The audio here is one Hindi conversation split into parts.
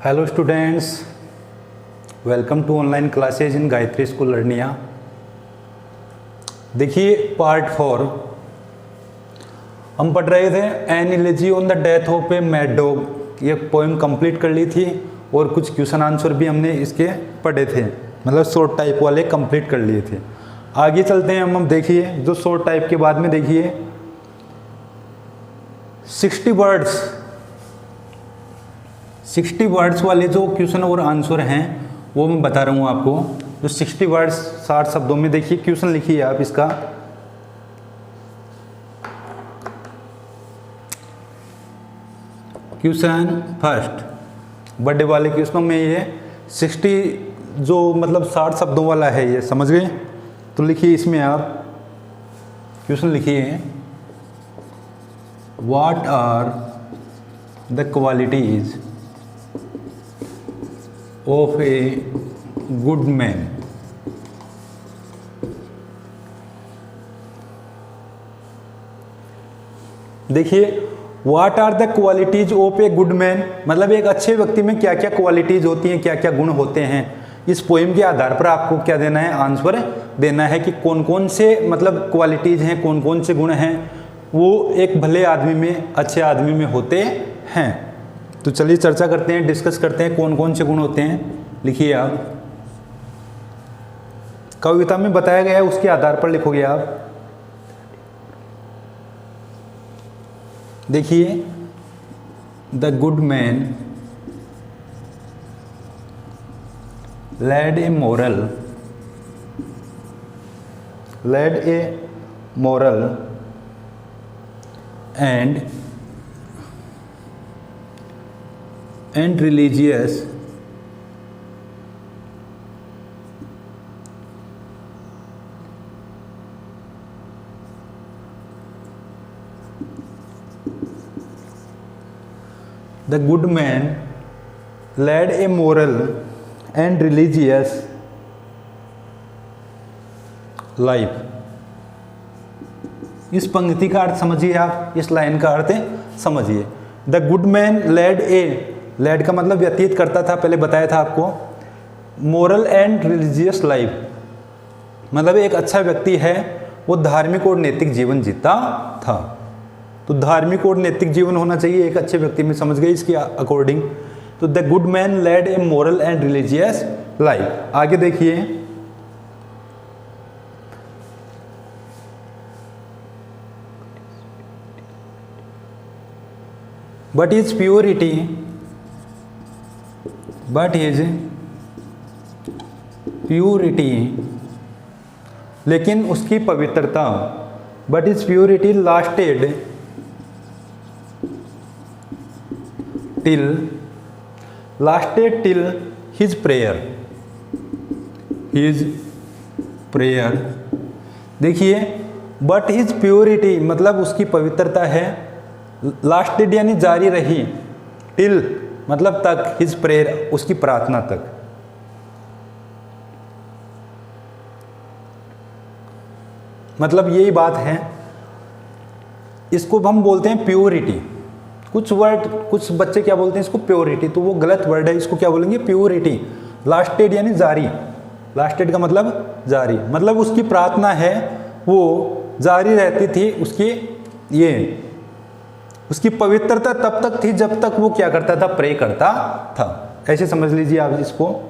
Hello students, welcome to online classes in Gayatri school लर्निया। देखिए पार्ट 4 हम पढ़ रहे थे an elegy on the death of a mad dog. ये पोएम कंप्लीट कर ली थी और कुछ क्वेश्चन आंसर भी हमने इसके पढ़े थे, मतलब शॉर्ट टाइप वाले कंप्लीट कर लिए थे। आगे चलते हैं हम देखिए जो शॉर्ट टाइप के बाद में देखिए 60 वर्ड्स वाले जो क्वेश्चन और आंसर हैं वो मैं बता रहा हूँ आपको। जो 60 वर्ड्स 60 शब्दों में देखिए क्वेश्चन लिखिए आप इसका। क्वेश्चन फर्स्ट बर्थडे वाले क्वेश्चनों में ये 60 जो मतलब 60 शब्दों वाला है, ये समझ गए। तो लिखिए इसमें आप क्वेश्चन लिखिए, what are the qualities of a good man. देखिए what are the qualities of a good man मतलब एक अच्छे व्यक्ति में क्या क्या क्वालिटीज होती हैं, क्या क्या गुण होते हैं। इस पोएम के आधार पर आपको क्या देना है, आंसर देना है कि कौन कौन से मतलब क्वालिटीज हैं, कौन कौन से गुण हैं वो एक भले आदमी में, अच्छे आदमी में होते हैं। तो चलिए चर्चा करते हैं, डिस्कस करते हैं कौन कौन से गुण होते हैं। लिखिए आप, कविता में बताया गया है उसके आधार पर लिखोगे आप। देखिए the good man led a moral and religious The good man led a moral and religious life। इस पंक्ति का अर्थ समझिए आप, इस लाइन का अर्थ समझिए। द गुड मैन लेड का मतलब व्यतीत करता था, पहले बताया था आपको। मोरल एंड रिलीजियस लाइफ मतलब एक अच्छा व्यक्ति है, वो धार्मिक और नैतिक जीवन जीता था। तो धार्मिक और नैतिक जीवन होना चाहिए एक अच्छे व्यक्ति में, समझ गए इसके अकॉर्डिंग। तो the good man led a moral and religious life. आगे देखिए, बट हिज प्योरिटी लेकिन उसकी पवित्रता, but his purity lasted till his prayer। देखिए बट हिज प्योरिटी मतलब उसकी पवित्रता है, लास्टेड यानी जारी रही, टिल मतलब तक, हिज प्रेयर उसकी प्रार्थना तक। मतलब यही बात है, इसको हम बोलते हैं प्योरिटी। कुछ वर्ड कुछ बच्चे क्या बोलते हैं इसको प्योरिटी, तो वो गलत वर्ड है, इसको क्या बोलेंगे प्योरिटी। लास्टेड यानी जारी, लास्टेड का मतलब जारी, मतलब उसकी प्रार्थना है वो जारी रहती थी, उसकी पवित्रता तब तक थी जब तक वो क्या करता था, प्रे करता था। ऐसे समझ लीजिए आप इसको।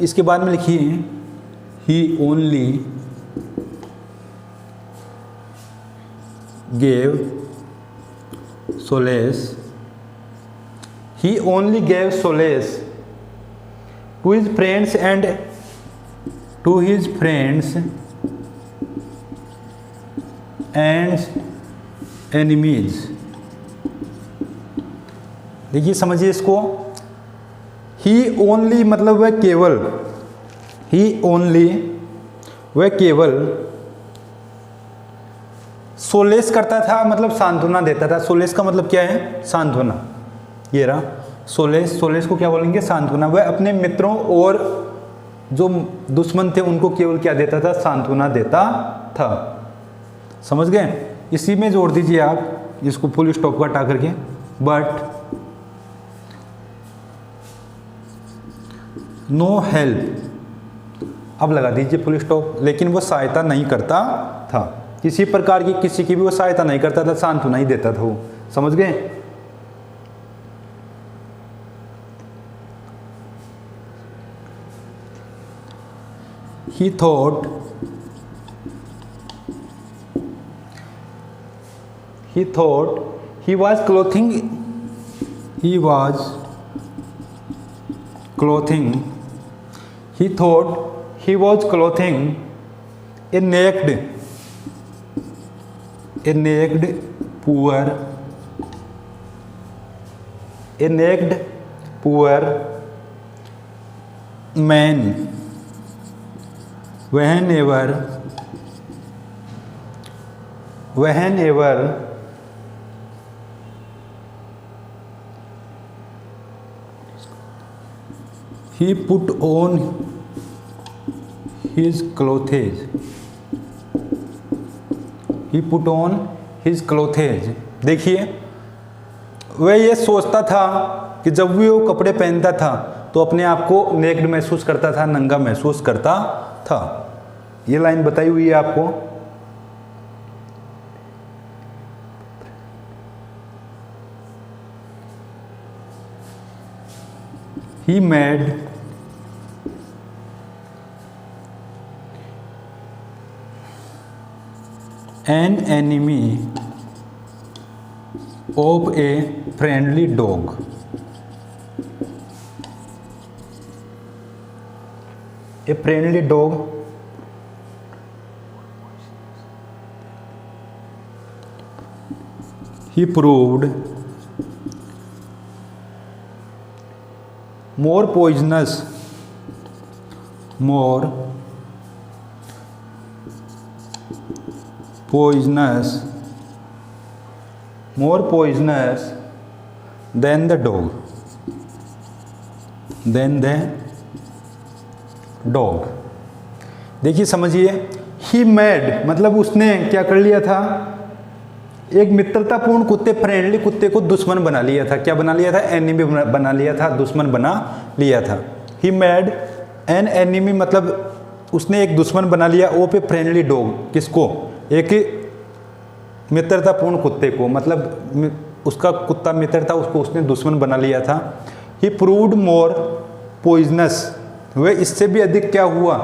इसके बाद में लिखिए, ही only gave solace to his friends and enemies। देखिए समझिए इसको, ही ओनली मतलब वह केवल, वह केवल सोलेस करता था मतलब सांत्वना देता था। सोलेस का मतलब क्या है, सांत्वना। ये रहा सोलेस को क्या बोलेंगे, सांत्वना। वह अपने मित्रों और जो दुश्मन थे उनको केवल क्या देता था, सांत्वना देता था। समझ गए? इसी में जोड़ दीजिए आप, इसको फुल स्टॉप को हटा करके, बट नो हेल्प, अब लगा दीजिए फुल स्टॉप, लेकिन वो सहायता नहीं करता था, किसी प्रकार की किसी की भी वो सहायता नहीं करता था, सांत्वना ही देता था वो, समझ गए। He thought he was clothing he thought he was clothing a naked poor man whenever he put on his clothes. देखिए वह ये सोचता था कि जब भी वो कपड़े पहनता था तो अपने आप को नेक्ड महसूस करता था, नंगा महसूस करता था। ये लाइन बताई हुई है आपको। He made an enemy of a friendly dog. A friendly dog he proved more poisonous than the dog। देखिए समझिए, ही मेड मतलब उसने क्या कर लिया था, एक मित्रतापूर्ण कुत्ते, फ्रेंडली कुत्ते को दुश्मन बना लिया था। क्या बना लिया था? एनिमी बना लिया था, दुश्मन बना लिया था। ही मेड एन एनिमी मतलब उसने एक दुश्मन बना लिया ओ पे फ्रेंडली डॉग, किसको? एक मित्रतापूर्ण कुत्ते को, मतलब उसका कुत्ता मित्र था, उसको उसने दुश्मन बना लिया था। ही प्रूव्ड मोर पॉइजनस, वह इससे भी अधिक क्या हुआ?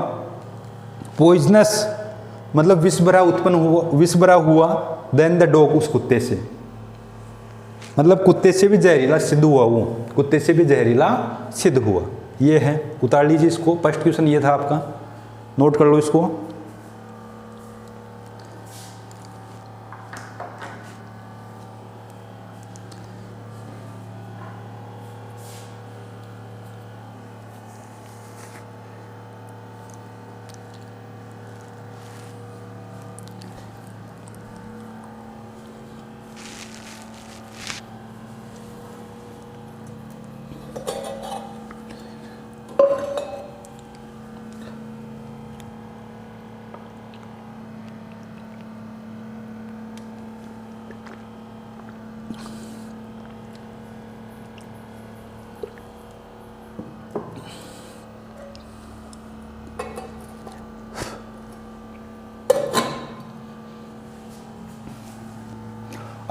पॉइजनस मतलब विष भरा हुआ देन द डॉग, उस कुत्ते से, मतलब कुत्ते से भी जहरीला सिद्ध हुआ, वो कुत्ते से भी जहरीला सिद्ध हुआ। ये है, उतार लीजिए इसको। फर्स्ट क्वेश्चन ये था आपका, नोट कर लो इसको।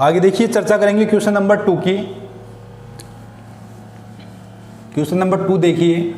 आगे देखिए, चर्चा करेंगे क्वेश्चन नंबर 2 की। क्वेश्चन नंबर 2 देखिए,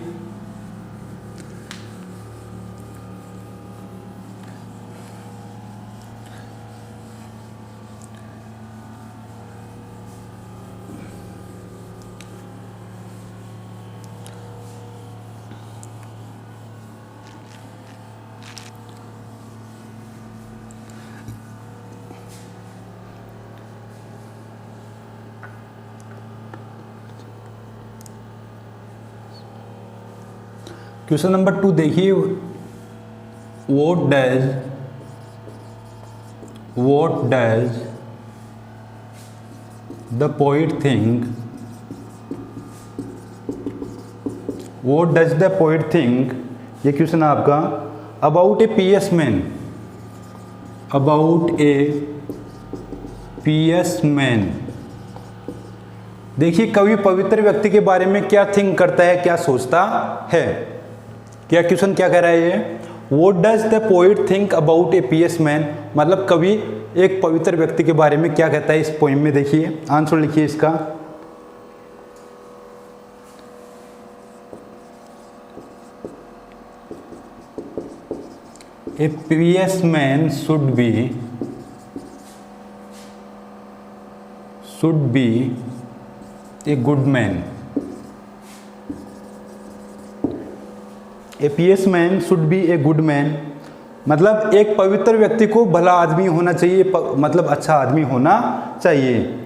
क्वेश्चन नंबर 2 देखिए, what does the poet think ये क्वेश्चन है आपका, about a pious man Paes man. देखिए कवि पवित्र व्यक्ति के बारे में क्या थिंक करता है, क्या सोचता है। क्या क्वेश्चन क्या कह रहा है ये, what does the poet think about A pious man, मतलब कवि एक पवित्र व्यक्ति के बारे में क्या कहता है इस पोइम में। देखिए आंसर लिखिए इसका। A pious man should be a good man. A pious man should be a good man, मतलब एक पवित्र व्यक्ति को भला आदमी होना चाहिए, मतलब अच्छा आदमी होना चाहिए।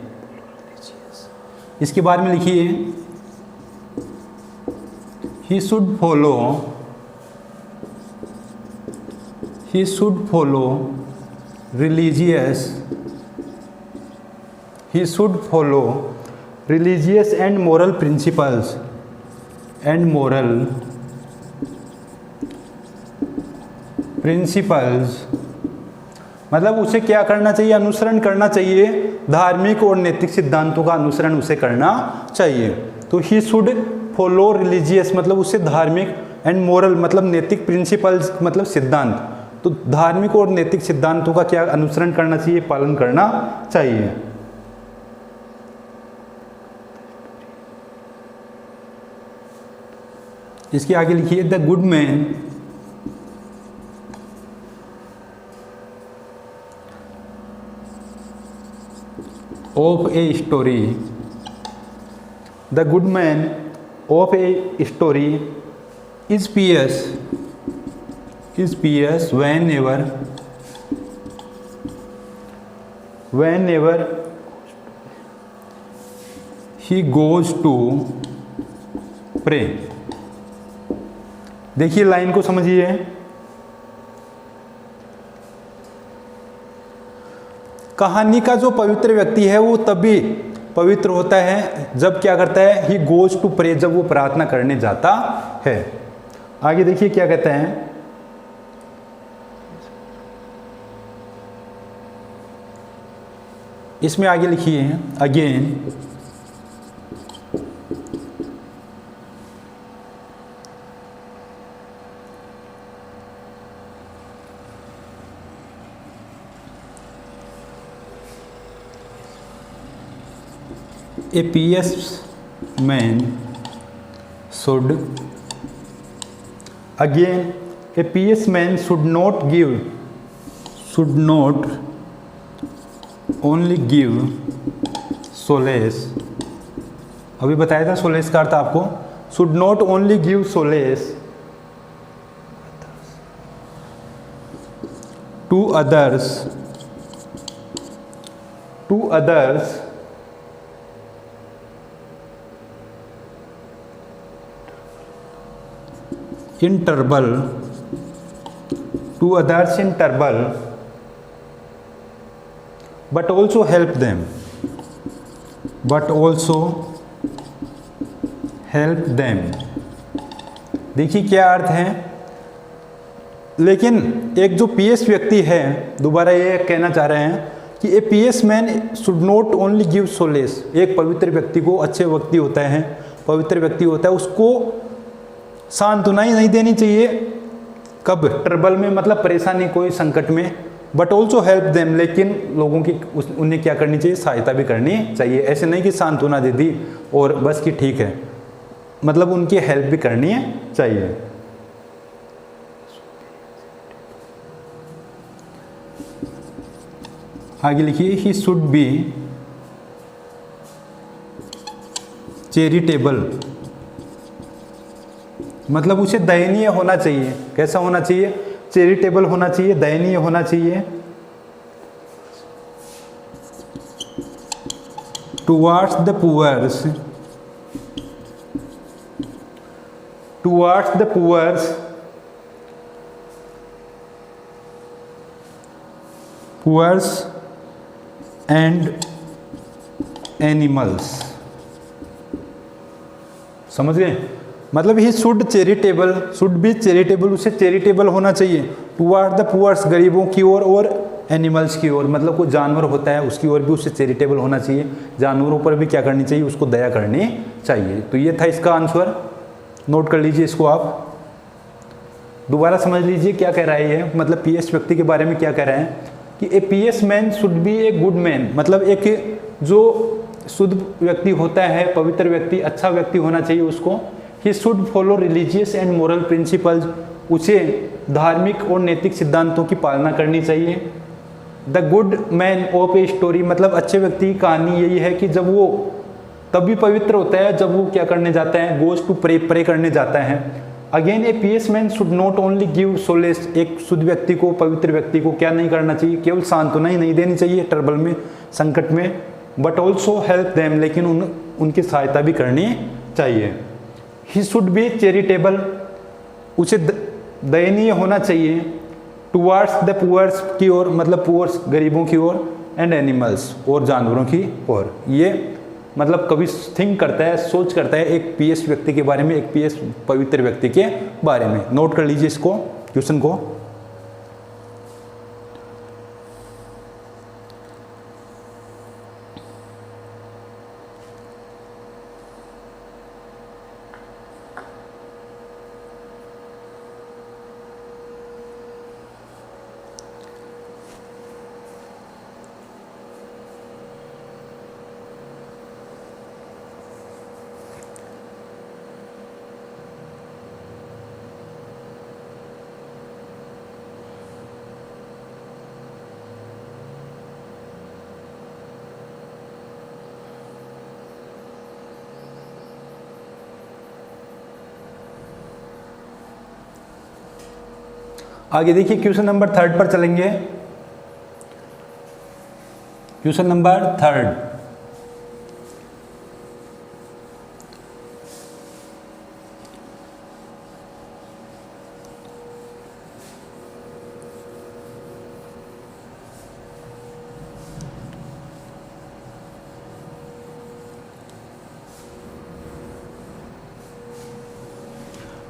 इसके बारे में लिखिए, he should follow religious and moral principles मतलब उसे क्या करना चाहिए, अनुसरण करना चाहिए, धार्मिक और नैतिक सिद्धांतों का अनुसरण उसे करना चाहिए। तो ही शुड फॉलो रिलीजियस मतलब उसे धार्मिक, एंड मोरल मतलब नैतिक, प्रिंसिपल्स मतलब सिद्धांत, तो धार्मिक और नैतिक सिद्धांतों का क्या अनुसरण करना चाहिए, पालन करना चाहिए। इसके आगे लिखिए, the good man of a story, the good man of a story is Paes whenever he goes to pray। देखिए लाइन को समझिए, कहानी का जो पवित्र व्यक्ति है वो तभी पवित्र होता है जब क्या करता है, ही गोज टू प्रे, जब वो प्रार्थना करने जाता है। आगे देखिए क्या कहते हैं, इसमें आगे लिखिए again, a pious man should, again a pious man should not only give solace, अभी बताया था सोलेस का अर्थ आपको, should not only give solace to others in trouble, but also help them, देखिए क्या अर्थ है। लेकिन एक जो पीएस व्यक्ति है, दोबारा ये कहना चाह रहे हैं कि a pious man should not only give solace, एक पवित्र व्यक्ति को, अच्छे व्यक्ति होता है, पवित्र व्यक्ति होता है, उसको सांत्वना ही नहीं देनी चाहिए, कब, ट्रबल में मतलब परेशानी, कोई संकट में, बट ऑल्सो हेल्प देम, लेकिन लोगों की उन्हें क्या करनी चाहिए, सहायता भी करनी चाहिए। ऐसे नहीं कि सांत्वना दे दी और बस कि ठीक है, मतलब उनकी हेल्प भी करनी चाहिए। आगे लिखिए, ही शुड बी चैरिटेबल, मतलब उसे दयनीय होना चाहिए। कैसा होना चाहिए, चैरिटेबल होना चाहिए, दयनीय होना चाहिए। Towards the poors, poors and animals, समझ गए। मतलब ही शुड बी चैरिटेबल, उसे चैरिटेबल होना चाहिए टुवार्ड द पुअर्स, गरीबों की ओर, और एनिमल्स की ओर, मतलब कोई जानवर होता है उसकी ओर भी उससे चैरिटेबल होना चाहिए, जानवरों पर भी क्या करनी चाहिए, उसको दया करनी चाहिए। तो ये था इसका आंसर, नोट कर लीजिए इसको आप। दोबारा समझ लीजिए क्या कह रहा है ये, मतलब पीएस व्यक्ति के बारे में क्या कह रहा है कि a pious man should be a good man, मतलब एक जो शुद्ध व्यक्ति होता है, पवित्र व्यक्ति, अच्छा व्यक्ति होना चाहिए उसको। He should follow religious and moral principles, उसे धार्मिक और नैतिक सिद्धांतों की पालना करनी चाहिए। The good man of a story, मतलब अच्छे व्यक्ति की कहानी यही है कि जब वो तभी पवित्र होता है जब वो क्या करने जाता है, गोज टू प्रे करने जाता है। Again A pious man should not only give solace, एक शुद्ध व्यक्ति को, पवित्र व्यक्ति को क्या नहीं करना चाहिए, केवल सांत्वना ही नहीं देनी चाहिए ट्रबल में, संकट में, बट ऑल्सो हेल्प देम, लेकिन उनकी सहायता भी करनी चाहिए। ही शुड बी चैरिटेबल, उसे दयनीय होना चाहिए, टुवार्ड्स द पुअर्स की ओर, मतलब पुअर्स गरीबों की ओर, एंड एनिमल्स और जानवरों की ओर। ये मतलब कभी थिंक करता है, सोच करता है एक पीएस व्यक्ति के बारे में, एक पीएस पवित्र व्यक्ति के बारे में। नोट कर लीजिए इसको, क्वेश्चन को। आगे देखिए क्वेश्चन नंबर 3 पर चलेंगे। क्वेश्चन नंबर 3,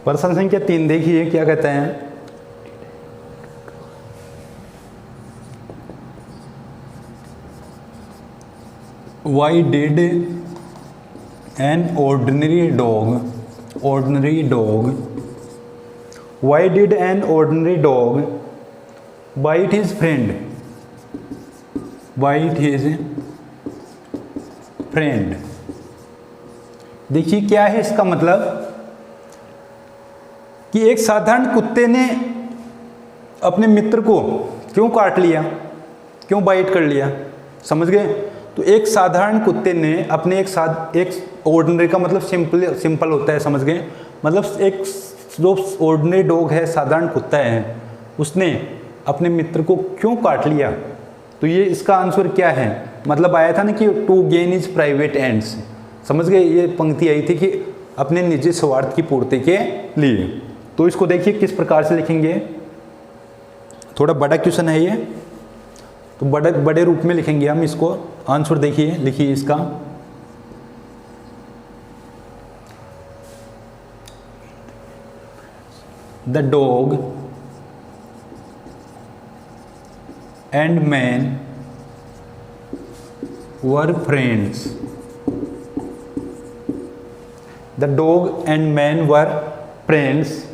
प्रश्न संख्या 3 देखिए क्या कहते हैं। Why did an ordinary dog, why did an ordinary dog bite his friend? देखिए क्या है इसका मतलब कि एक साधारण कुत्ते ने अपने मित्र को क्यों काट लिया, क्यों बाइट कर लिया, समझ गए। तो एक साधारण कुत्ते ने अपने एक ऑर्डिनरी का मतलब सिंपल होता है, समझ गए, मतलब एक जो ऑर्डिनरी डॉग है, साधारण कुत्ता है, उसने अपने मित्र को क्यों काट लिया। तो ये इसका आंसर क्या है, मतलब आया था ना कि to gain his private ends, समझ गए, ये पंक्ति आई थी कि अपने निजी स्वार्थ की पूर्ति के लिए। तो इसको देखिए किस प्रकार से लिखेंगे, थोड़ा बड़ा क्वेश्चन है ये, तो बड़े रूप में लिखेंगे हम इसको। आंसर देखिए, लिखिए इसका। The dog and man were friends. The dog and man were friends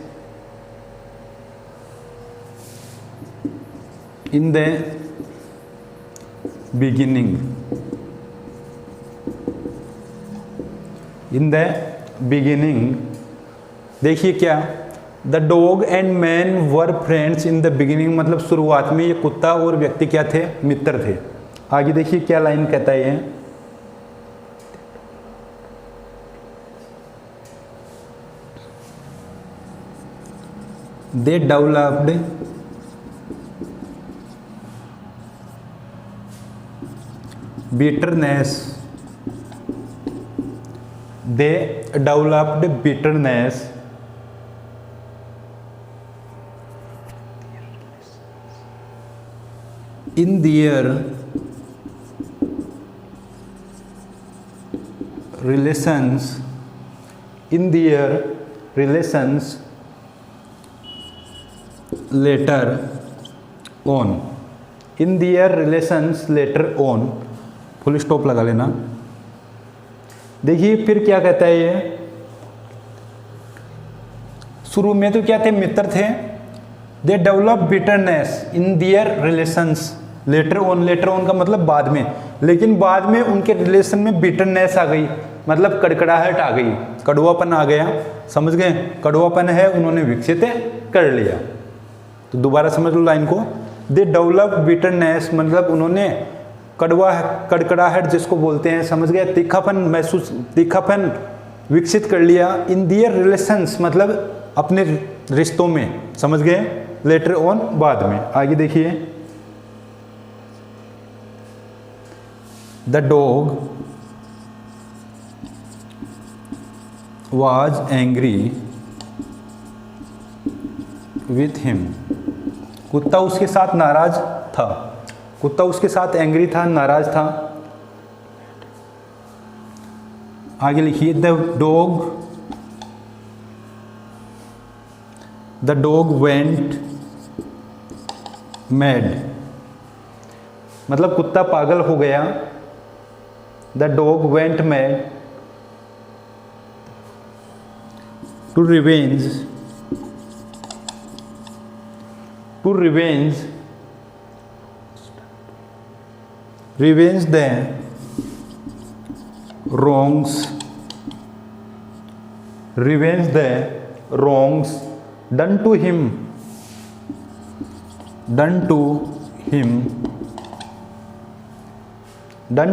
in the beginning. In the beginning, देखिए क्या, the dog and man were friends in the beginning, मतलब शुरुआत में ये कुत्ता और व्यक्ति क्या थे, मित्र थे। आगे देखिए क्या लाइन कहता है ये, they developed bitterness, they developed bitterness in their relations, later on। In their relations later on, full stop लगा लेना। देखिए फिर क्या कहता है ये, शुरू में तो क्या थे, मित्र थे। They develop bitterness in their relations later on, later on का मतलब बाद में, लेकिन बाद में उनके रिलेशन में बिटरनेस आ गई, मतलब कड़कड़ाहट आ गई, कड़वापन आ गया। समझ गए, कड़वापन है उन्होंने विकसित कर लिया। तो दोबारा समझ लो लाइन को, दे डेवलप बिटरनेस मतलब उन्होंने कड़कड़ाहट जिसको बोलते हैं, समझ गए, तीखापन विकसित कर लिया। इन दियर रिलेशंस मतलब अपने रिश्तों में, समझ गए, लेटर ऑन बाद में। आगे देखिए, the dog was angry with him, कुत्ता उसके साथ नाराज था, कुत्ता उसके साथ एंग्री था, नाराज था। आगे लिखिए, द डॉग वेंट मैड मतलब कुत्ता पागल हो गया। The dog went mad to revenge the wrongs done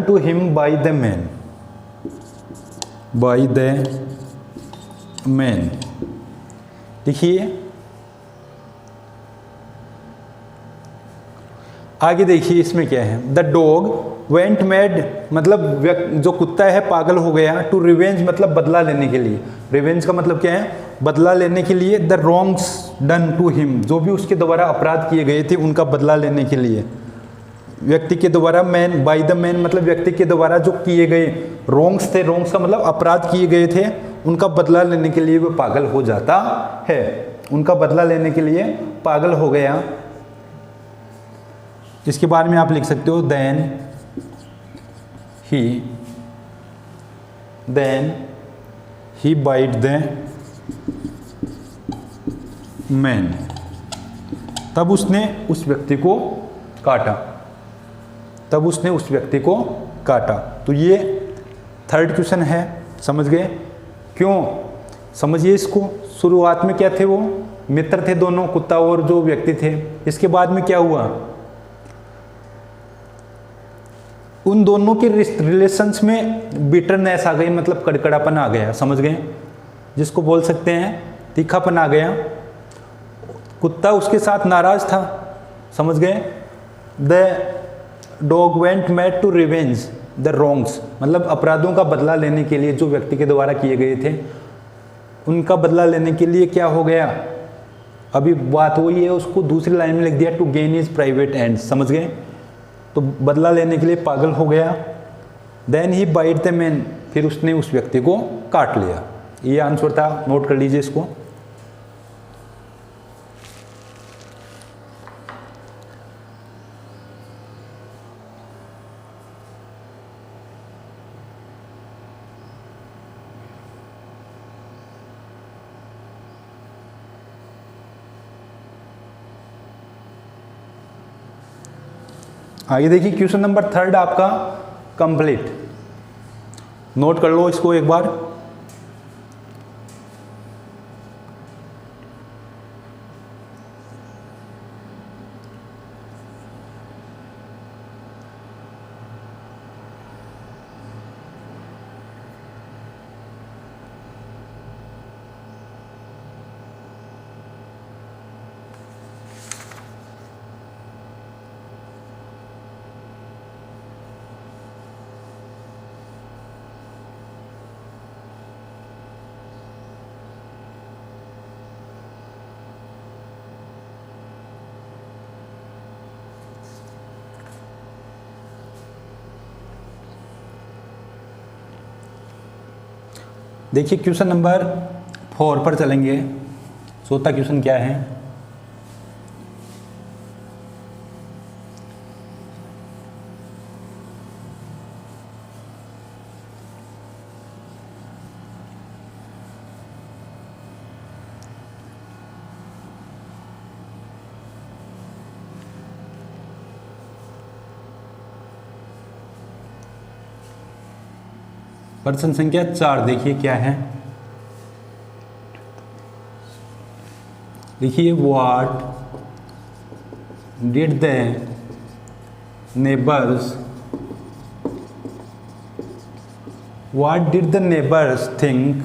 to him by the man। देखिए आगे देखिए इसमें क्या है, द डॉग वेंट मैड मतलब जो कुत्ता है पागल हो गया, टू रिवेंज मतलब बदला लेने के लिए, रिवेंज का मतलब क्या है, बदला लेने के लिए। The wrongs done to him जो भी उसके द्वारा अपराध किए गए थे उनका बदला लेने के लिए, व्यक्ति के द्वारा, मैन बाय द मैन मतलब व्यक्ति के द्वारा जो किए गए रॉन्ग्स थे, रॉन्ग्स का मतलब अपराध किए गए थे, उनका बदला लेने के लिए वो पागल हो जाता है, उनका बदला लेने के लिए पागल हो गया। इसके बारे में आप लिख सकते हो, then he bite the man, तब उसने उस व्यक्ति को काटा, तो ये थर्ड क्वेश्चन है, समझ गए। क्यों, समझिए इसको। शुरुआत में क्या थे, वो मित्र थे दोनों, कुत्ता और जो व्यक्ति थे। इसके बाद में क्या हुआ, उन दोनों के रिलेशंस में बिटरनेस आ गई, मतलब कड़कड़ापन आ गया, समझ गए, जिसको बोल सकते हैं तीखापन आ गया। कुत्ता उसके साथ नाराज था, समझ गए। The dog went mad to revenge the wrongs मतलब अपराधों का बदला लेने के लिए जो व्यक्ति के द्वारा किए गए थे, उनका बदला लेने के लिए क्या हो गया, अभी बात वही है, उसको दूसरी लाइन में लिख दिया, to gain his private ends, समझ गए। तो बदला लेने के लिए पागल हो गया। Then he bite the man, फिर उसने उस व्यक्ति को काट लिया। ये आंसर था, नोट कर लीजिए इसको। आगे देखिए, क्वेश्चन नंबर 3 आपका कंप्लीट, नोट कर लो इसको एक बार। देखिए क्वेश्चन नंबर 4 पर चलेंगे। चौथा क्वेश्चन क्या है, प्रश्न संख्या 4 देखिए क्या है, लिखिए what did the neighbours, what did the neighbours think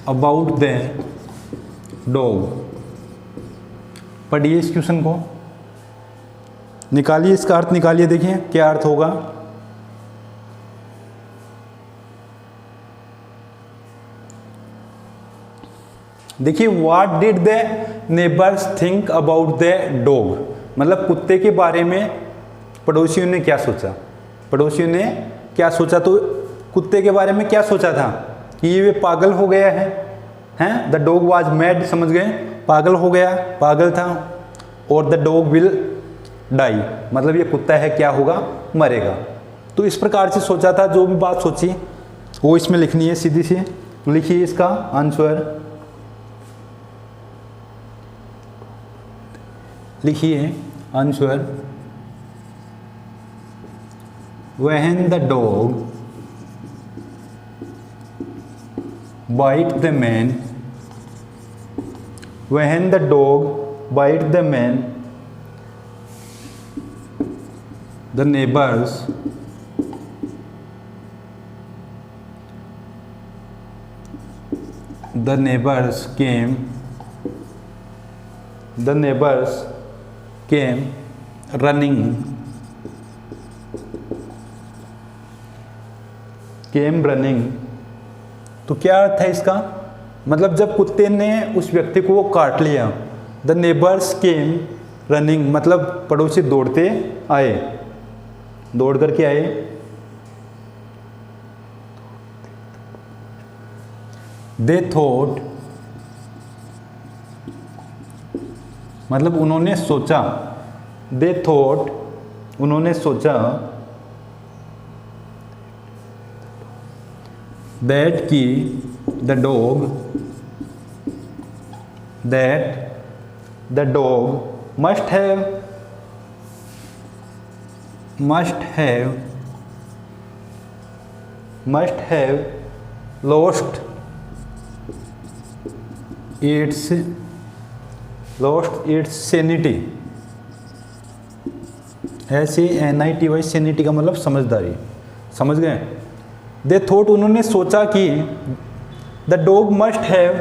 about the dog. पढ़िए इस क्वेश्चन को, निकालिए इसका अर्थ, निकालिए, देखिए क्या अर्थ होगा। देखिए what did the neighbours think about the dog, मतलब कुत्ते के बारे में पड़ोसियों ने क्या सोचा, पड़ोसियों ने क्या सोचा। तो कुत्ते के बारे में क्या सोचा था कि ये पागल हो गया है, हैं, द डॉग वाज मैड, समझ गए, पागल हो गया, पागल था। और द डॉग विल डाई, मतलब ये कुत्ता है क्या होगा, मरेगा। तो इस प्रकार से सोचा था, जो भी बात सोची वो इसमें लिखनी है सीधी सी। लिखिए इसका आंसर, लिखिए answer, when the dog bite the man, when the dog bite the man, the neighbors came running, तो क्या अर्थ है इसका, मतलब जब कुत्ते ने उस व्यक्ति को काट लिया, द नेबर्स केम रनिंग, मतलब पड़ोसी दौड़ते आए, दौड़ करके आए। दे थॉट, मतलब उन्होंने सोचा, दे थॉट, उन्होंने सोचा, दैट की the dog, that the dog must have lost its sanity, SANITY, sanity का मतलब समझदारी, समझ गए। दे थॉट, उन्होंने सोचा कि the dog must have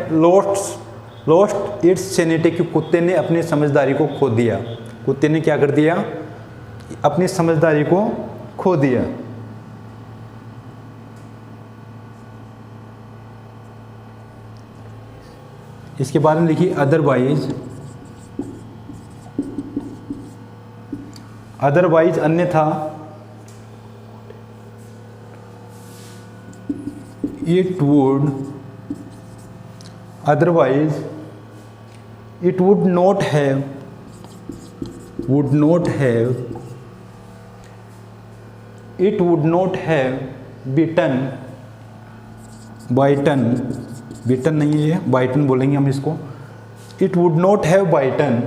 lost its sanity, कि कुत्ते ने अपनी समझदारी को खो दिया, कुत्ते ने क्या कर दिया, अपनी समझदारी को खो दिया। इसके बारे में लिखिए अदरवाइज अन्यथा, it would not have bitten नहीं है, bitten बोलेंगे हम इसको, it would not have bitten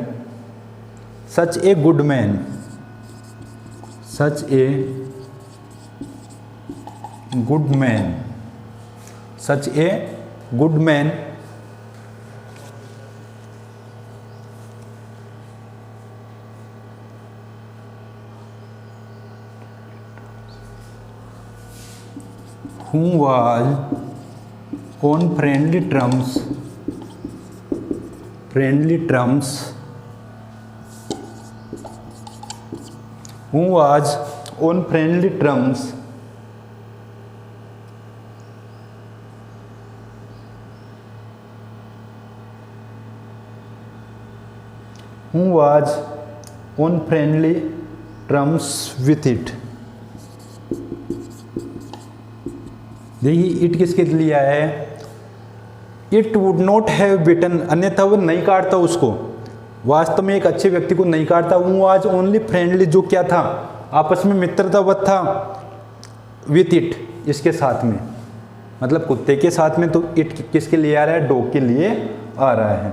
such a good man, who was on friendly terms who was on friendly terms with it। देखिए इट किसके लिए आया है, इट वुड नॉट हैव बिटन, अन्यथा वो नहीं काटता उसको, वास्तव में एक अच्छे व्यक्ति को नहीं काटता। वो आज ओनली फ्रेंडली, जो क्या था, आपस में मित्रतावत था, विथ इट, इसके साथ में, मतलब कुत्ते के साथ में। तो इट किसके लिए आ रहा है, डॉग के लिए आ रहा है।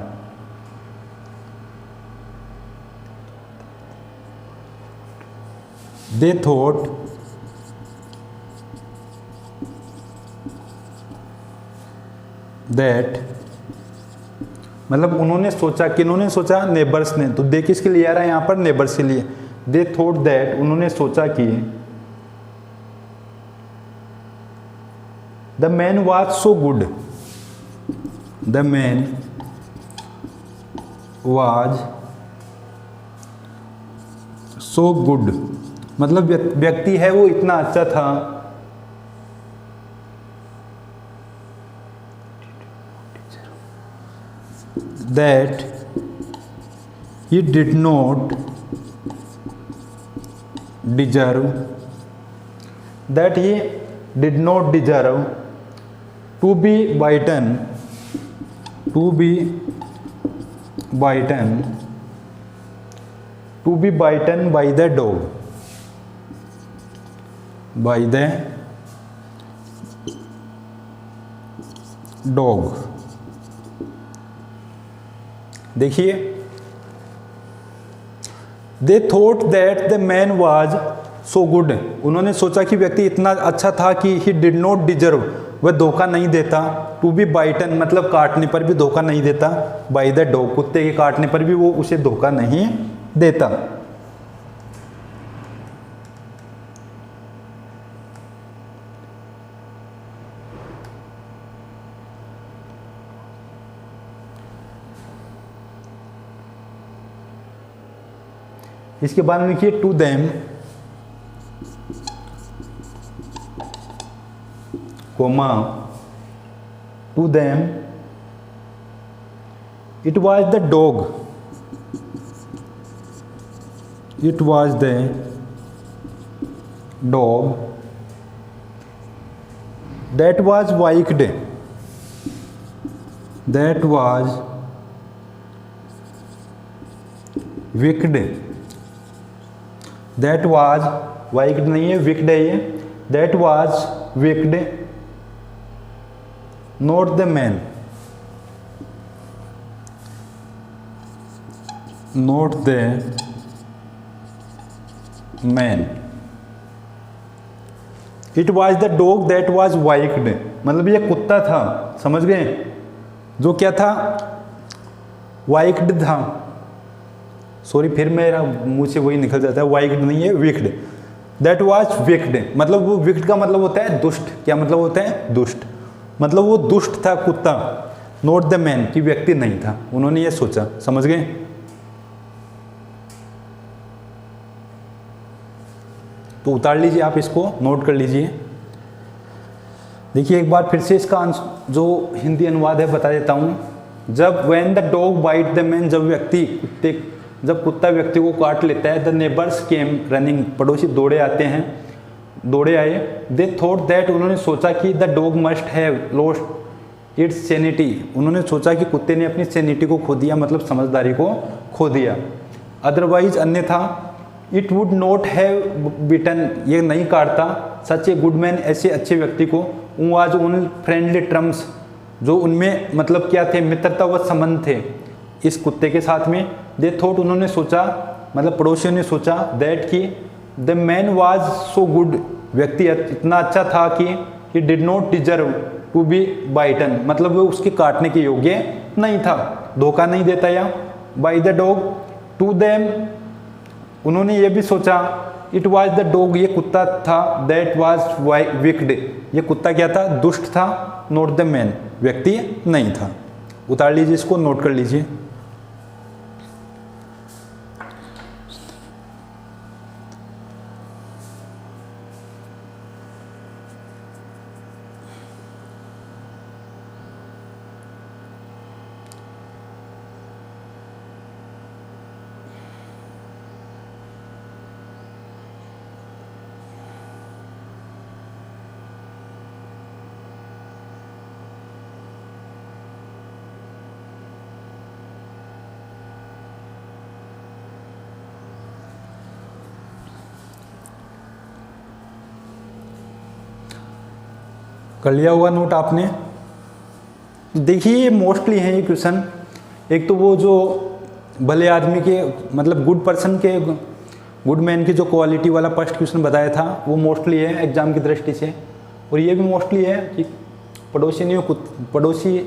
दे थॉट दैट, मतलब उन्होंने सोचा, किन्होंने सोचा, नेबर्स ने। तो दे किसके लिए आ रहा है यहाँ पर, नेबर्स के लिए। दे थॉट दैट, उन्होंने सोचा कि the man was so good, the man was so good, मतलब व्यक्ति है वो इतना अच्छा था, that he did not deserve, that he did not deserve to be bitten, to be bitten, to be bitten by the dog, by the dog। देखिए, they thought that the man was so good, उन्होंने सोचा कि व्यक्ति इतना अच्छा था कि ही डिड नॉट डिजर्व, वह धोखा नहीं देता, टू बी बाइटन मतलब काटने पर भी धोखा नहीं देता, बाय द डॉग कुत्ते के काटने पर भी वो उसे धोखा नहीं देता। इसके बाद में लिखिए to them, comma, to them it was the dog, it was the dog that was wicked, that was wicked, that was wicked नहीं है, विक्ड है ये, that was wicked not the man, not the man, it was the dog that was wicked, मतलब ये कुत्ता था, समझ गए, जो क्या था, वाइक्ड था। सॉरी, फिर मेरा मुंह से वही निकल जाता है, वाइक्ड नहीं है, विक्ड, दैट वाज विक्ड, मतलब वो विक्ड का मतलब होता है दुष्ट, क्या मतलब होता है, दुष्ट, मतलब वो दुष्ट था कुत्ता, नॉट द मैन कि व्यक्ति नहीं था, उन्होंने ये सोचा, समझ गए। तो उतार लीजिए आप, इसको नोट कर लीजिए। देखिए एक बार फिर से इसका जो हिंदी अनुवाद है बता देता हूँ। जब when the dog bite the man, जब कुत्ता व्यक्ति को काट लेता है, द नेबर्स केम रनिंग, पड़ोसी दौड़े आते हैं, दौड़े आए, दे थॉट दैट, उन्होंने सोचा कि the dog must have lost its sanity, उन्होंने सोचा कि कुत्ते ने अपनी सैनिटी को खो दिया, मतलब समझदारी को खो दिया, अदरवाइज अन्यथा इट वुड नॉट हैव बिटन, ये नहीं काटता, सच ए गुड मैन, ऐसे अच्छे व्यक्ति को, वाज उन फ्रेंडली टर्म्स, जो उनमें मतलब क्या थे, मित्रता व संबंध थे इस कुत्ते के साथ में। दे थॉट, उन्होंने सोचा, मतलब पड़ोसियों ने सोचा, दैट कि the man was so good, व्यक्ति इतना अच्छा था कि he did not deserve to be bitten, मतलब वो उसके काटने के योग्य नहीं था, धोखा नहीं देता या, by the dog, to them, उन्होंने ये भी सोचा, इट वाज द डॉग, ये कुत्ता था, दैट वाज विक्ड, ये कुत्ता क्या था, दुष्ट था, नॉट द मैन, व्यक्ति नहीं था। उतार लीजिए इसको, नोट कर लीजिए। कर लिया होगा नोट आपने। देखिए मोस्टली हैं ये क्वेश्चन, एक तो वो जो भले आदमी के मतलब गुड पर्सन के, गुड मैन की जो क्वालिटी वाला फर्स्ट क्वेश्चन बताया था वो मोस्टली है एग्जाम की दृष्टि से, और ये भी मोस्टली है कि पड़ोसी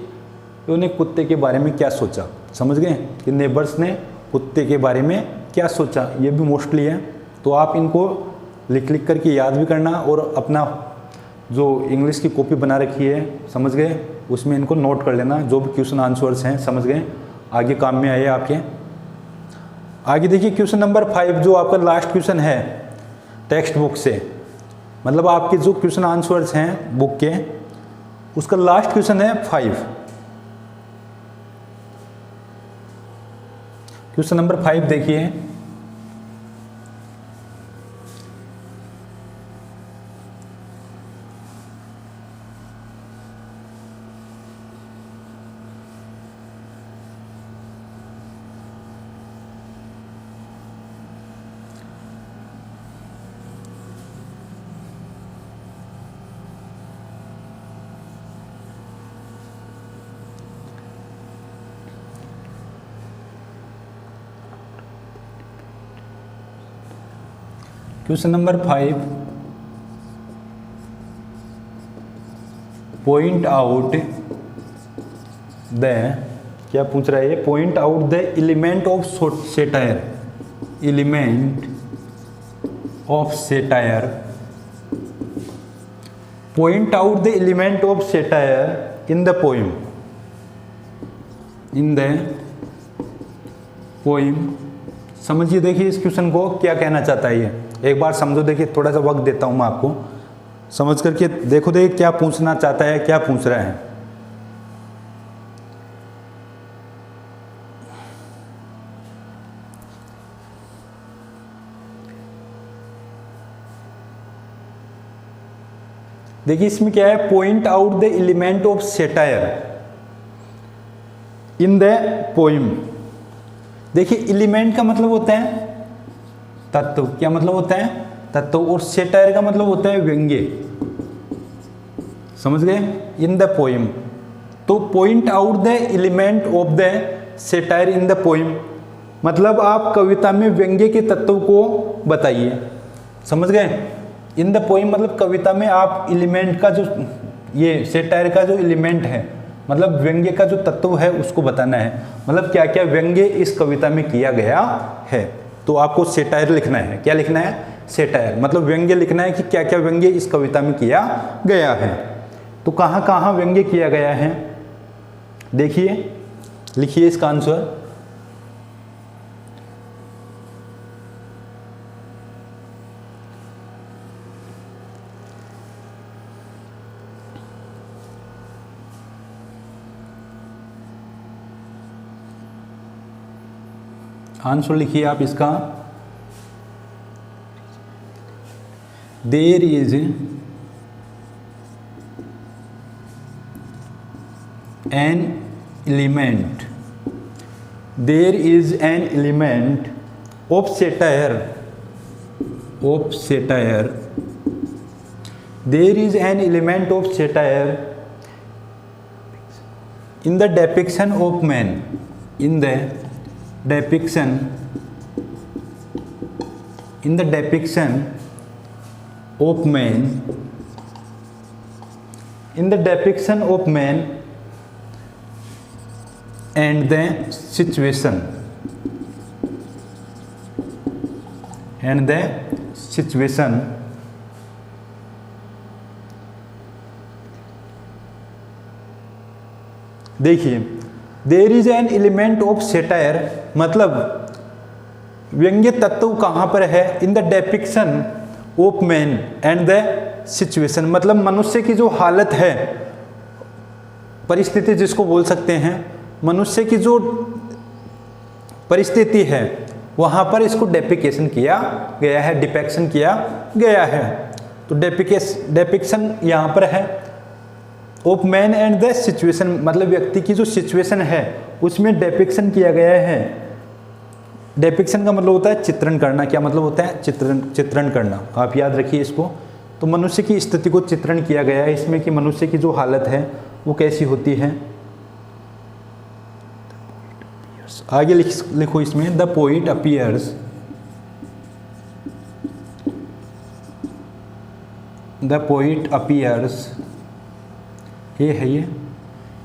कि उन्हें कुत्ते के बारे में क्या सोचा। समझ गए कि नेबर्स ने कुत्ते के बारे में क्या सोचा, ये भी मोस्टली है। तो आप इनको लिख लिख करके याद भी करना और अपना जो इंग्लिश की कॉपी बना रखी है, समझ गए, उसमें इनको नोट कर लेना, जो भी क्वेश्चन आंसर्स हैं, समझ गए, आगे काम में आए आपके। आगे देखिए क्वेश्चन नंबर 5 जो आपका लास्ट क्वेश्चन है टेक्स्ट बुक से, मतलब आपके जो क्वेश्चन आंसर्स हैं बुक के, उसका लास्ट क्वेश्चन है 5। क्वेश्चन नंबर 5 देखिए, question number 5, point out the, क्या पूछ रहा है ये, point out the element of satire, element of satire, point out the element of satire in the poem, in the poem. समझिए, देखिए इस क्वेश्चन को क्या कहना चाहता है ये, एक बार समझो। देखिए थोड़ा सा वक्त देता हूं मैं आपको, समझ करके देखो, देखिए क्या पूछना चाहता है, क्या पूछ रहा है। देखिए इसमें क्या है, point out the element of satire in the poem. देखिए एलिमेंट का मतलब होता है तत्व, क्या मतलब होता है, तत्व, और सेटायर का मतलब होता है व्यंग्य, समझ गए, इन द पोइम। तो point out the element of the satire in the poem, मतलब आप कविता में व्यंग्य के तत्व को बताइए, समझ गए। इन द पोइम मतलब कविता में आप एलिमेंट का जो, ये सेटायर का जो एलिमेंट है, मतलब व्यंग्य का जो तत्व है उसको बताना है, मतलब क्या क्या व्यंग्य इस कविता में किया गया है। तो आपको सेटायर लिखना है, क्या लिखना है, सेटायर, मतलब व्यंग्य लिखना है कि क्या क्या व्यंग्य इस कविता में किया गया है। तो कहाँ कहाँ व्यंग्य किया गया है, देखिए, लिखिए इसका आंसर। आंसर लिखिए आप इसका, there is an element, there is an element of satire, of satire, there is an element of satire in the depiction of man, in the depiction, in the depiction of man, in the depiction of man and the situation, and the situation, देखिए there is an element of satire, मतलब व्यंग्य तत्व कहाँ पर है, in the depiction of man and the situation, मतलब मनुष्य की जो हालत है, परिस्थिति जिसको बोल सकते हैं, मनुष्य की जो परिस्थिति है वहाँ पर इसको डेपिकेशन किया गया है, डिपेक्शन किया गया है। तो डेपिक्शन यहाँ पर है of man and the situation, मतलब व्यक्ति की जो सिचुएशन है उसमें डेपिक्शन किया गया है। डेपिक्शन का मतलब होता है चित्रण करना, क्या मतलब होता है, चित्रण करना, आप याद रखिए इसको। तो मनुष्य की स्थिति को चित्रण किया गया है इसमें कि मनुष्य की जो हालत है वो कैसी होती है। आगे लिखो इसमें, the poet appears, the poet appears, ये है ये,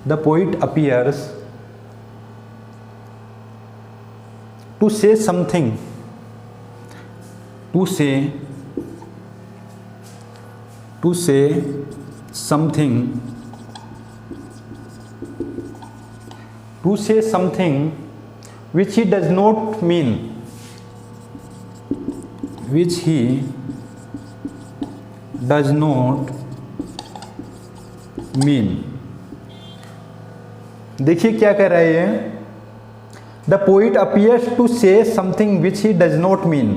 the poet appears to say something, to say something, to say something which he does not mean, which he does not mean। देखिए क्या कह रहा है ये, the poet appears to say something which he does not mean,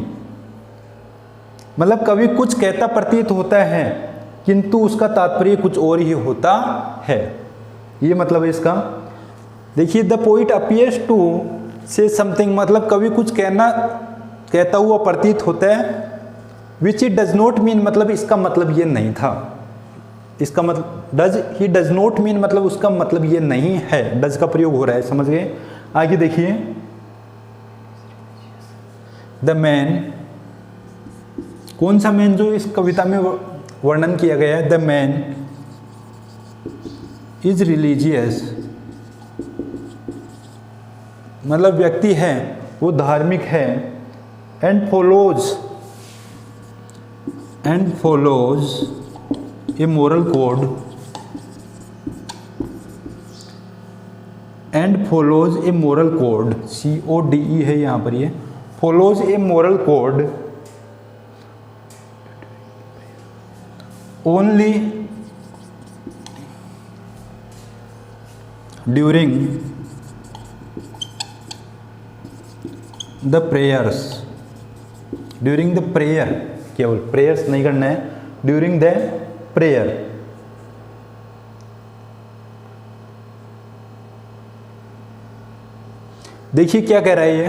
मतलब कवि कुछ कहता प्रतीत होता है किंतु उसका तात्पर्य कुछ और ही होता है, ये मतलब है इसका। देखिए the poet appears to say something मतलब कवि कुछ कहता हुआ प्रतीत होता है, which he does not mean मतलब इसका मतलब ये नहीं था, इसका मतलब डज नॉट मीन मतलब उसका मतलब ये नहीं है, डज का प्रयोग हो रहा है, समझ गए। आगे देखिए, द मैन, कौन सा मैन जो इस कविता में वर्णन किया गया है, द मैन इज रिलीजियस मतलब व्यक्ति है वो धार्मिक है, and follows A moral code, and follows A moral code, CODE है यहाँ पर, ये follows A moral code only during the prayers, during the prayer, केवल प्रेयर्स नहीं करना है, ड्यूरिंग द प्रेयर। देखिए क्या कह रहा है ये,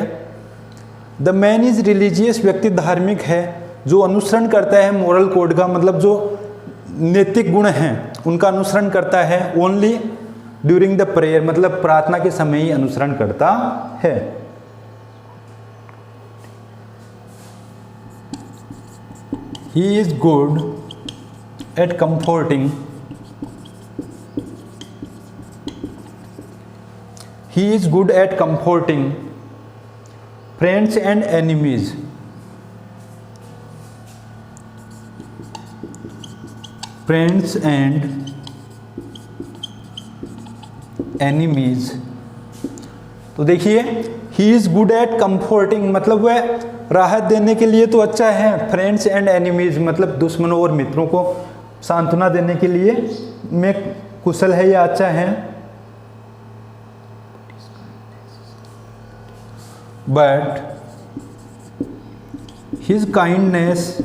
द मैन इज रिलीजियस व्यक्ति धार्मिक है जो अनुसरण करता है मोरल कोड का, मतलब जो नैतिक गुण हैं उनका अनुसरण करता है, ओनली ड्यूरिंग द प्रेयर मतलब प्रार्थना के समय ही अनुसरण करता है। He is good at comforting, he is good at comforting friends and enemies, friends and enemies। तो देखिए he is good at comforting मतलब वह राहत देने के लिए तो अच्छा है, फ्रेंड्स एंड एनिमीज मतलब दुश्मनों और मित्रों को सांत्वना देने के लिए में कुशल है या अच्छा है। But his kindness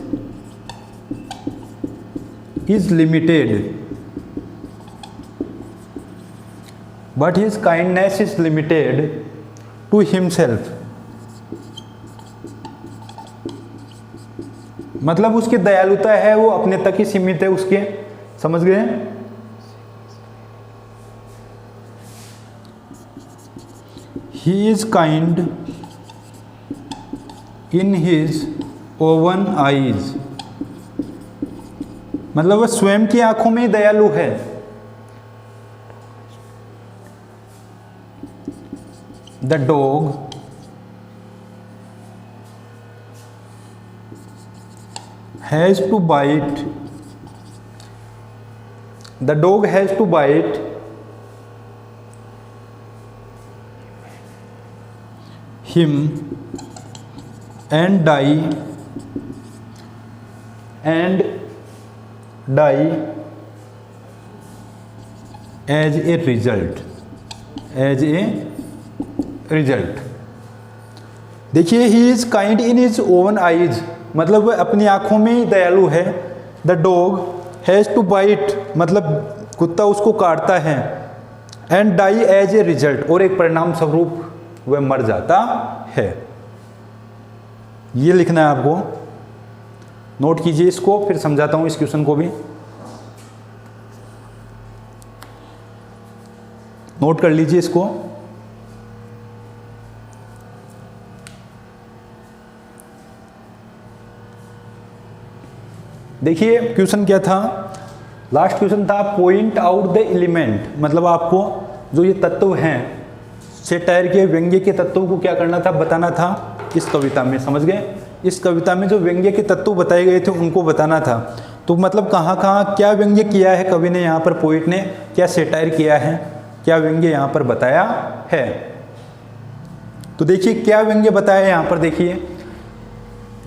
is limited, but his kindness is limited to himself, मतलब उसकी दयालुता है वो अपने तक ही सीमित है उसके, समझ गए। he is kind in his own eyes, मतलब वह स्वयं की आंखों में ही दयालु है। The dog has to bite, the dog has to bite him and die as a result, result. देखिए he is kind in his own eyes मतलब वह अपनी आंखों में ही दयालु है। The dog has to bite मतलब कुत्ता उसको काटता है, and die as a result और एक परिणाम स्वरूप वह मर जाता है। ये लिखना है आपको, नोट कीजिए इसको, फिर समझाता हूँ इस क्वेश्चन को भी। नोट कर लीजिए इसको। देखिए क्वेश्चन क्या था, लास्ट क्वेश्चन था पॉइंट आउट द एलिमेंट, मतलब आपको जो ये तत्व हैं, सेटायर के व्यंग्य के तत्वों को क्या करना था, बताना था इस कविता में। समझ गए? इस कविता में जो व्यंग्य के तत्व बताए गए थे उनको बताना था। तो मतलब कहाँ कहाँ क्या व्यंग्य किया है कवि ने, यहाँ पर पोइट ने क्या सेटायर किया है, क्या व्यंग्य यहाँ पर बताया है। तो देखिए क्या व्यंग्य बताया यहाँ पर, देखिए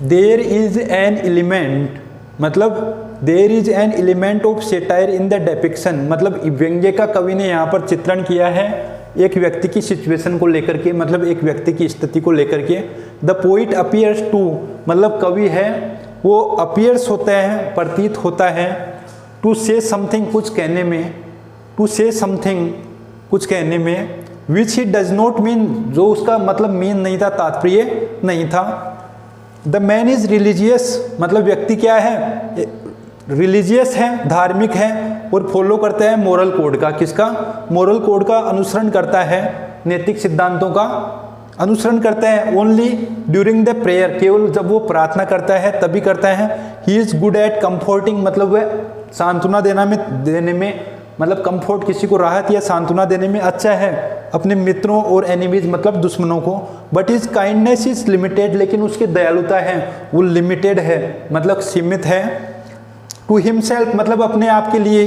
देयर इज एन एलिमेंट, मतलब there is an element of satire in the depiction, मतलब व्यंग्य का कवि ने यहाँ पर चित्रण किया है एक व्यक्ति की सिचुएशन को लेकर के, मतलब एक व्यक्ति की स्थिति को लेकर के। द पोइट अपीयर्स टू, मतलब कवि है वो अपीयर्स होता है, प्रतीत होता है, टू से समथिंग, कुछ कहने में, टू से समथिंग, कुछ कहने में, विच ही डज नॉट मीन, जो उसका मतलब मीन नहीं था, तात्पर्य नहीं था। द मैन इज रिलीजियस, मतलब व्यक्ति क्या है, रिलीजियस है, धार्मिक है, और फॉलो करता है मोरल कोड का, किसका, मोरल कोड का अनुसरण करता है, नैतिक सिद्धांतों का अनुसरण करता है। ओनली ड्यूरिंग द प्रेयर, केवल जब वो प्रार्थना करता है तभी करता है। He is good at comforting, मतलब वह सांत्वना देने में, मतलब कंफर्ट, किसी को राहत या सांत्वना देने में अच्छा है, अपने मित्रों और एनिमीज मतलब दुश्मनों को। But is kindness is limited, लेकिन उसकी दयालुता है वो लिमिटेड है, मतलब सीमित है। टू हिमसेल्फ, मतलब अपने आप के लिए।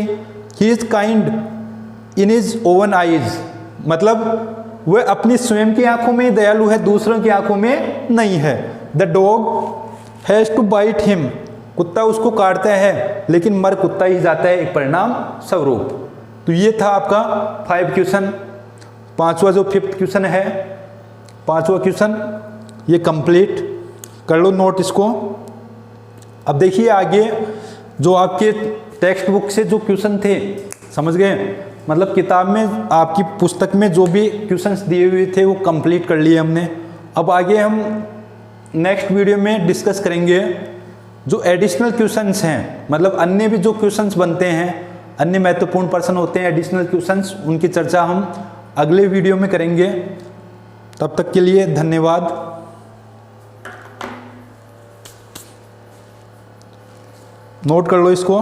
ही is kind in his own eyes, मतलब वह अपनी स्वयं की आंखों में दयालु है, दूसरों की आंखों में नहीं है। The dog has to bite him, कुत्ता उसको काटता है लेकिन मर कुत्ता ही जाता है, एक परिणाम स्वरूप। तो ये था आपका 5 क्वेश्चन। पांचवा जो 5th क्वेश्चन है, 5वां क्वेश्चन ये कंप्लीट कर लो नोट इसको। अब देखिए आगे जो आपके टेक्स्ट बुक से जो क्वेश्चन थे, समझ गए, मतलब किताब में आपकी पुस्तक में जो भी क्वेश्चंस दिए हुए थे वो कंप्लीट कर लिए हमने। अब आगे हम नेक्स्ट वीडियो में डिस्कस करेंगे जो एडिशनल क्वेश्चंस हैं, मतलब अन्य भी जो क्वेश्चंस बनते हैं, अन्य महत्वपूर्ण प्रश्न होते हैं एडिशनल क्वेश्चंस, उनकी चर्चा हम अगले वीडियो में करेंगे। तब तक के लिए धन्यवाद। नोट कर लो इसको।